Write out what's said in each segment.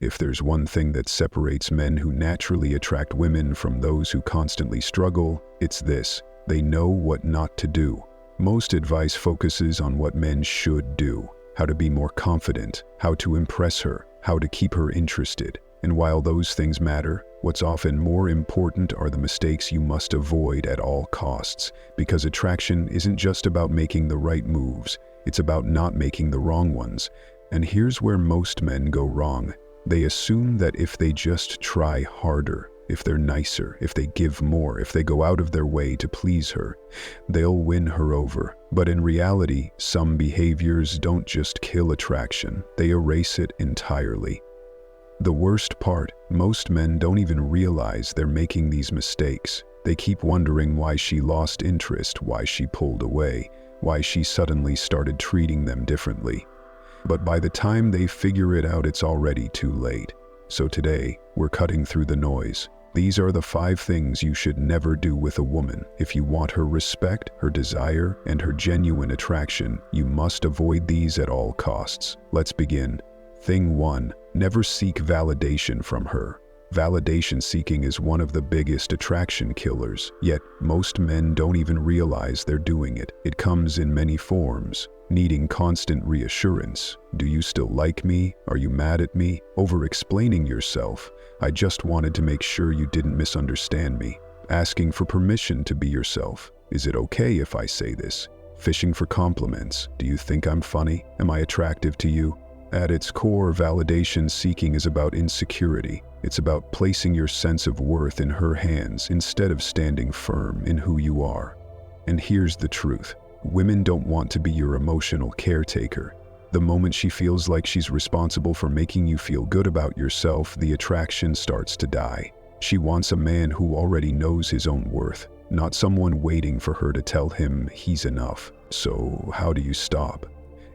If there's one thing that separates men who naturally attract women from those who constantly struggle, it's this: they know what not to do. Most advice focuses on what men should do, how to be more confident, how to impress her, how to keep her interested. And while those things matter, what's often more important are the mistakes you must avoid at all costs, because attraction isn't just about making the right moves, it's about not making the wrong ones. And here's where most men go wrong. They assume that if they just try harder, if they're nicer, if they give more, if they go out of their way to please her, they'll win her over. But in reality, some behaviors don't just kill attraction, they erase it entirely. The worst part, most men don't even realize they're making these mistakes. They keep wondering why she lost interest, why she pulled away, why she suddenly started treating them differently. But by the time they figure it out, it's already too late. So today, we're cutting through the noise. These are the 5 things you should never do with a woman. If you want her respect, her desire, and her genuine attraction, you must avoid these at all costs. Let's begin. Thing 1. Never seek validation from her. Validation seeking is one of the biggest attraction killers, yet most men don't even realize they're doing it. It comes in many forms. Needing constant reassurance. Do you still like me? Are you mad at me? Over-explaining yourself. I just wanted to make sure you didn't misunderstand me. Asking for permission to be yourself. Is it okay if I say this? Fishing for compliments. Do you think I'm funny? Am I attractive to you? At its core, validation seeking is about insecurity. It's about placing your sense of worth in her hands instead of standing firm in who you are. And here's the truth. Women don't want to be your emotional caretaker. The moment she feels like she's responsible for making you feel good about yourself, the attraction starts to die. She wants a man who already knows his own worth, not someone waiting for her to tell him he's enough. So how do you stop?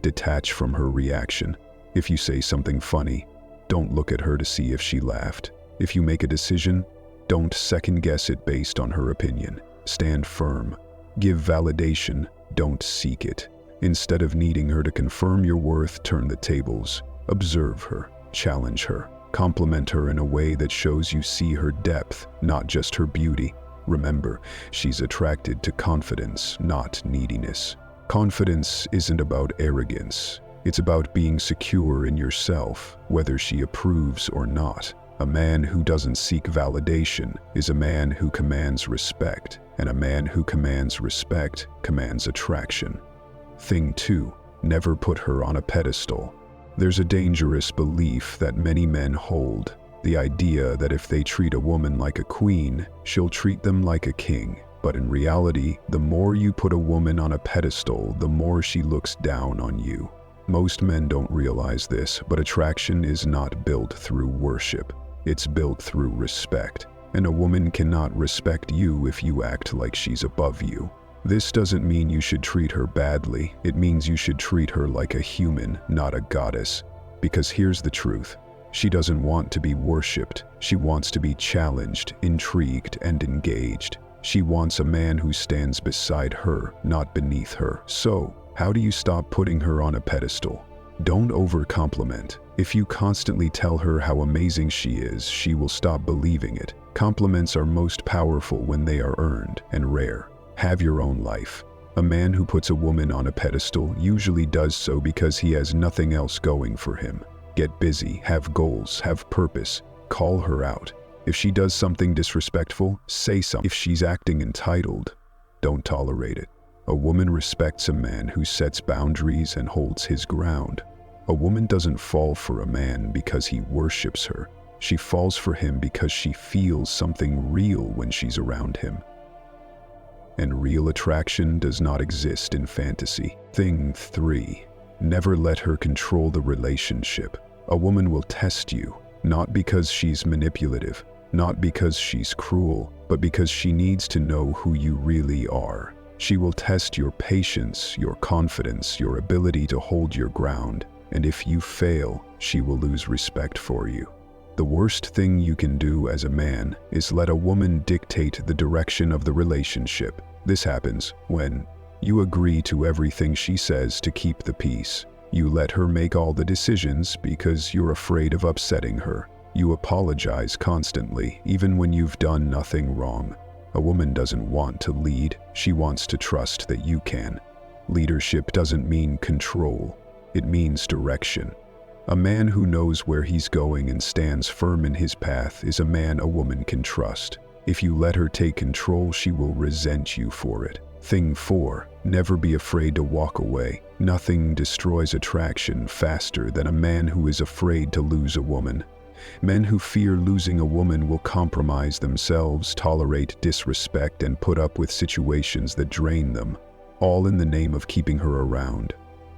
Detach from her reaction. If you say something funny, don't look at her to see if she laughed. If you make a decision, don't second-guess it based on her opinion. Stand firm. Give validation, don't seek it. Instead of needing her to confirm your worth, turn the tables. Observe her, challenge her, compliment her in a way that shows you see her depth, not just her beauty. Remember, she's attracted to confidence, not neediness. Confidence isn't about arrogance. It's about being secure in yourself, whether she approves or not. A man who doesn't seek validation is a man who commands respect, and a man who commands respect commands attraction. Thing 2. Never put her on a pedestal. There's a dangerous belief that many men hold, the idea that if they treat a woman like a queen, she'll treat them like a king. But in reality, the more you put a woman on a pedestal, the more she looks down on you. Most men don't realize this, but attraction is not built through worship. It's built through respect. And a woman cannot respect you if you act like she's above you. This doesn't mean you should treat her badly. It means you should treat her like a human, not a goddess. Because here's the truth. She doesn't want to be worshipped. She wants to be challenged, intrigued, and engaged. She wants a man who stands beside her, not beneath her. So, how do you stop putting her on a pedestal? Don't over-compliment. If you constantly tell her how amazing she is, she will stop believing it. Compliments are most powerful when they are earned and rare. Have your own life. A man who puts a woman on a pedestal usually does so because he has nothing else going for him. Get busy, have goals, have purpose. Call her out. If she does something disrespectful, say something. If she's acting entitled, don't tolerate it. A woman respects a man who sets boundaries and holds his ground. A woman doesn't fall for a man because he worships her. She falls for him because she feels something real when she's around him. And real attraction does not exist in fantasy. Thing 3. Never let her control the relationship. A woman will test you, not because she's manipulative, not because she's cruel, but because she needs to know who you really are. She will test your patience, your confidence, your ability to hold your ground, and if you fail, she will lose respect for you. The worst thing you can do as a man is let a woman dictate the direction of the relationship. This happens when you agree to everything she says to keep the peace. You let her make all the decisions because you're afraid of upsetting her. You apologize constantly, even when you've done nothing wrong. A woman doesn't want to lead, she wants to trust that you can. Leadership doesn't mean control, it means direction. A man who knows where he's going and stands firm in his path is a man a woman can trust. If you let her take control, she will resent you for it. Thing 4, never be afraid to walk away. Nothing destroys attraction faster than a man who is afraid to lose a woman. Men who fear losing a woman will compromise themselves, tolerate disrespect, and put up with situations that drain them, all in the name of keeping her around.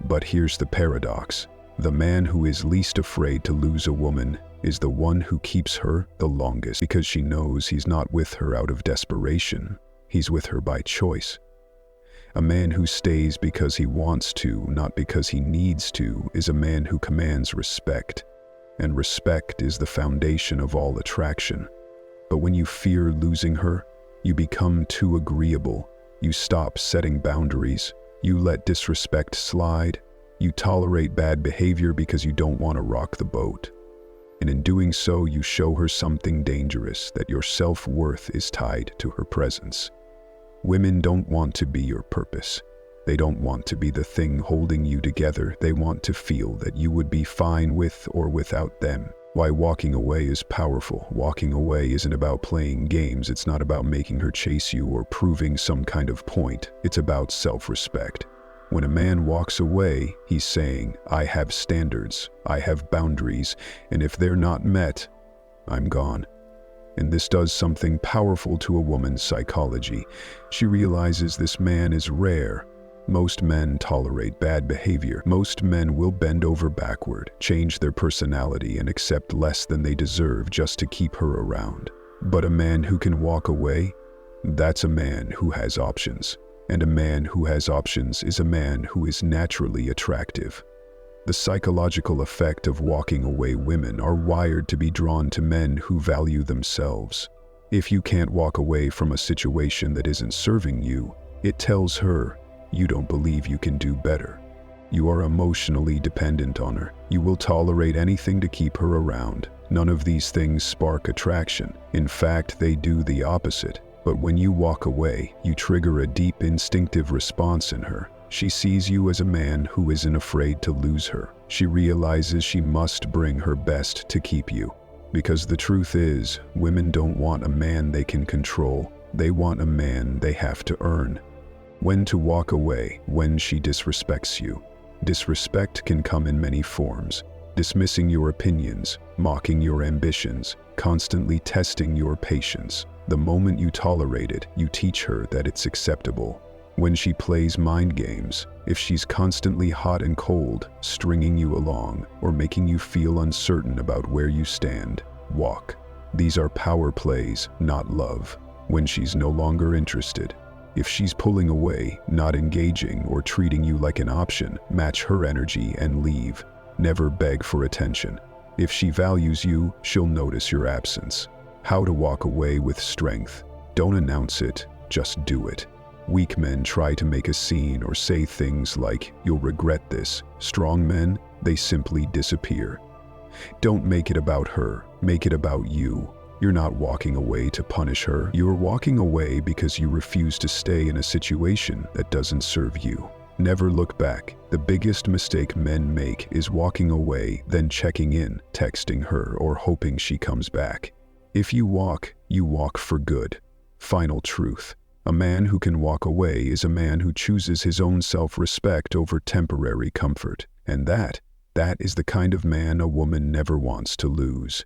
But here's the paradox. The man who is least afraid to lose a woman is the one who keeps her the longest, because she knows he's not with her out of desperation, he's with her by choice. A man who stays because he wants to, not because he needs to, is a man who commands respect. And respect is the foundation of all attraction. But when you fear losing her, you become too agreeable. You stop setting boundaries. You let disrespect slide. You tolerate bad behavior because you don't want to rock the boat. And in doing so, you show her something dangerous, that your self-worth is tied to her presence. Women don't want to be your purpose. They don't want to be the thing holding you together. They want to feel that you would be fine with or without them. Why walking away is powerful. Walking away isn't about playing games. It's not about making her chase you or proving some kind of point. It's about self-respect. When a man walks away, he's saying, I have standards, I have boundaries, and if they're not met, I'm gone. And this does something powerful to a woman's psychology. She realizes this man is rare. Most men tolerate bad behavior. Most men will bend over backward, change their personality, and accept less than they deserve just to keep her around. But a man who can walk away, that's a man who has options. And a man who has options is a man who is naturally attractive. The psychological effect of walking away: women are wired to be drawn to men who value themselves. If you can't walk away from a situation that isn't serving you, it tells her you don't believe you can do better. You are emotionally dependent on her. You will tolerate anything to keep her around. None of these things spark attraction. In fact, they do the opposite. But when you walk away, you trigger a deep instinctive response in her. She sees you as a man who isn't afraid to lose her. She realizes she must bring her best to keep you. Because the truth is, women don't want a man they can control. They want a man they have to earn. When to walk away: when she disrespects you. Disrespect can come in many forms. Dismissing your opinions, mocking your ambitions, constantly testing your patience. The moment you tolerate it, you teach her that it's acceptable. When she plays mind games, if she's constantly hot and cold, stringing you along, or making you feel uncertain about where you stand, walk. These are power plays, not love. When she's no longer interested, if she's pulling away, not engaging, or treating you like an option, match her energy and leave. Never beg for attention. If she values you, she'll notice your absence. How to walk away with strength. Don't announce it, just do it. Weak men try to make a scene or say things like, "You'll regret this." Strong men, they simply disappear. Don't make it about her, make it about you. You're not walking away to punish her. You're walking away because you refuse to stay in a situation that doesn't serve you. Never look back. The biggest mistake men make is walking away, then checking in, texting her, or hoping she comes back. If you walk for good. Final truth. A man who can walk away is a man who chooses his own self-respect over temporary comfort. And that is the kind of man a woman never wants to lose.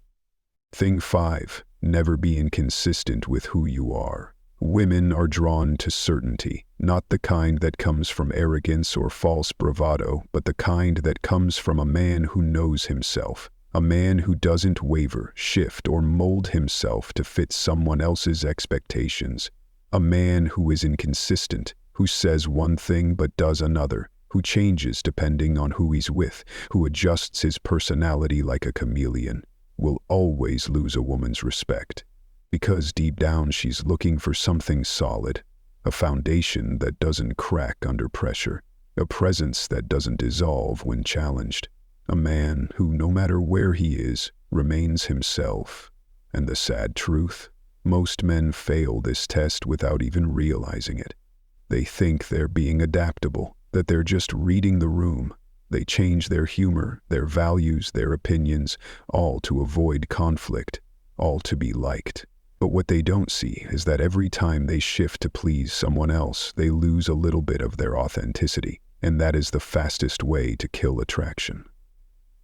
Thing 5. Never be inconsistent with who you are. Women are drawn to certainty, not the kind that comes from arrogance or false bravado, but the kind that comes from a man who knows himself. A man who doesn't waver, shift, or mold himself to fit someone else's expectations. A man who is inconsistent, who says one thing but does another, who changes depending on who he's with, who adjusts his personality like a chameleon, will always lose a woman's respect. Because deep down she's looking for something solid, a foundation that doesn't crack under pressure. a presence that doesn't dissolve when challenged, a man who, no matter where he is, remains himself. And the sad truth? Most men fail this test without even realizing it. They think they're being adaptable, that they're just reading the room. They change their humor, their values, their opinions, all to avoid conflict, all to be liked. But what they don't see is that every time they shift to please someone else, they lose a little bit of their authenticity, and that is the fastest way to kill attraction.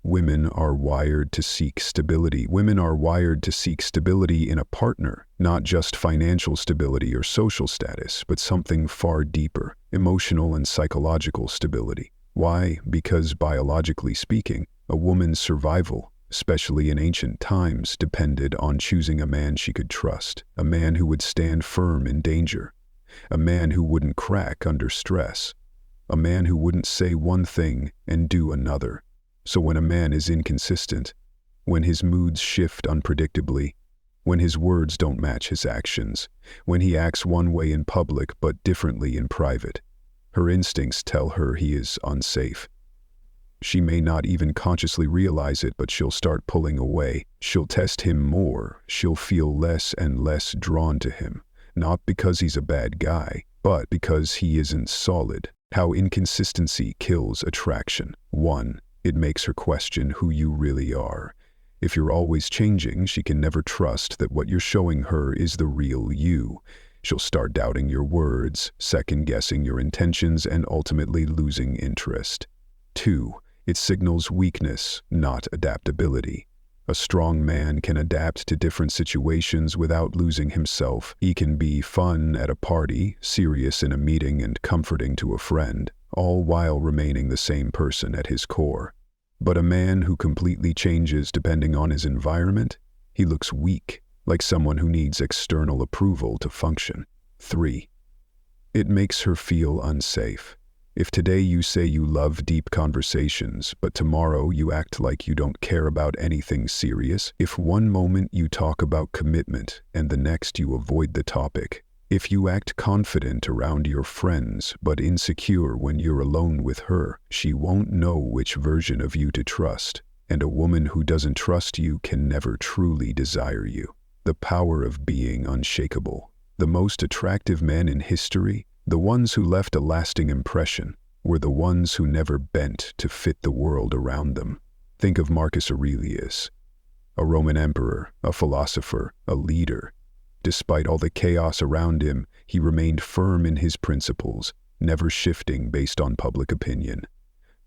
Women are wired to seek stability. Women are wired to seek stability in a partner, not just financial stability or social status, but something far deeper, emotional and psychological stability. Why? Because biologically speaking, a woman's survival, especially in ancient times, depended on choosing a man she could trust, a man who would stand firm in danger, a man who wouldn't crack under stress, a man who wouldn't say one thing and do another. So when a man is inconsistent, when his moods shift unpredictably, when his words don't match his actions, when he acts one way in public but differently in private, her instincts tell her he is unsafe. She may not even consciously realize it, but she'll start pulling away. She'll test him more. She'll feel less and less drawn to him, not because he's a bad guy, but because he isn't solid. How inconsistency kills attraction. 1. It makes her question who you really are. If you're always changing, she can never trust that what you're showing her is the real you. She'll start doubting your words, second-guessing your intentions, and ultimately losing interest. 2. It signals weakness, not adaptability. A strong man can adapt to different situations without losing himself. He can be fun at a party, serious in a meeting, and comforting to a friend, all while remaining the same person at his core. But a man who completely changes depending on his environment, he looks weak, like someone who needs external approval to function. 3. It makes her feel unsafe. If today you say you love deep conversations, but tomorrow you act like you don't care about anything serious, if one moment you talk about commitment and the next you avoid the topic, if you act confident around your friends but insecure when you're alone with her, she won't know which version of you to trust. And a woman who doesn't trust you can never truly desire you. The power of being unshakable. The most attractive men in history, the ones who left a lasting impression, were the ones who never bent to fit the world around them. Think of Marcus Aurelius, a Roman emperor, a philosopher, a leader. Despite all the chaos around him, he remained firm in his principles, never shifting based on public opinion.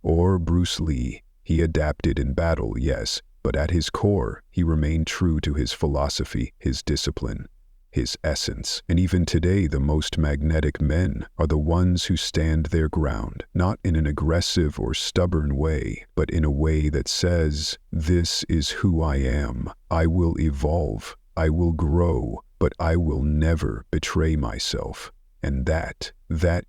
Or Bruce Lee, he adapted in battle, yes, but at his core, he remained true to his philosophy, his discipline, his essence. And even today, the most magnetic men are the ones who stand their ground, not in an aggressive or stubborn way, but in a way that says, "This is who I am. I will evolve. I will grow, but I will never betray myself." And that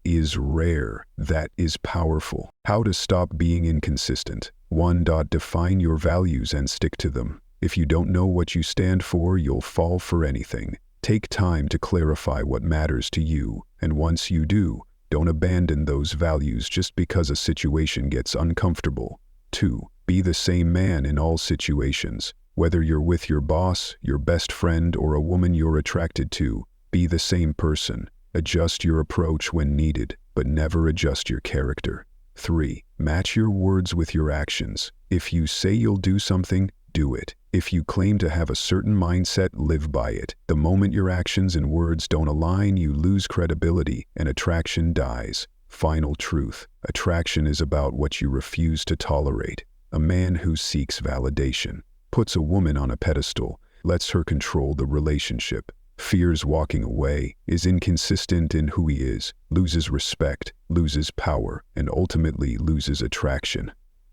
is rare. That is powerful. How to stop being inconsistent. 1. Define your values and stick to them. If you don't know what you stand for, you'll fall for anything. Take time to clarify what matters to you, and once you do, don't abandon those values just because a situation gets uncomfortable. 2. Be the same man in all situations. Whether you're with your boss, your best friend, or a woman you're attracted to, be the same person. Adjust your approach when needed, but never adjust your character. 3. Match your words with your actions. If you say you'll do something, do it. If you claim to have a certain mindset, live by it. The moment your actions and words don't align, you lose credibility and attraction dies. Final truth. Attraction is about what you refuse to tolerate. A man who seeks validation, puts a woman on a pedestal, lets her control the relationship, fears walking away, is inconsistent in who he is, loses respect, loses power, and ultimately loses attraction.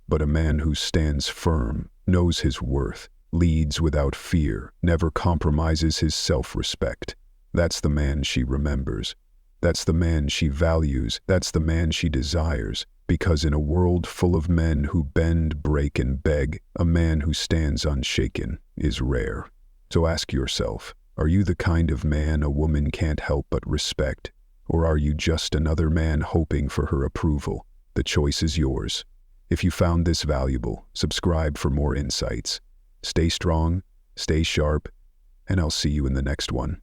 But a man who stands firm, knows his worth, leads without fear, never compromises his self-respect. That's the man she remembers. That's the man she values. That's the man she desires. Because in a world full of men who bend, break, and beg, a man who stands unshaken is rare. So ask yourself, are you the kind of man a woman can't help but respect? Or are you just another man hoping for her approval? The choice is yours. If you found this valuable, subscribe for more insights. Stay strong, stay sharp, and I'll see you in the next one.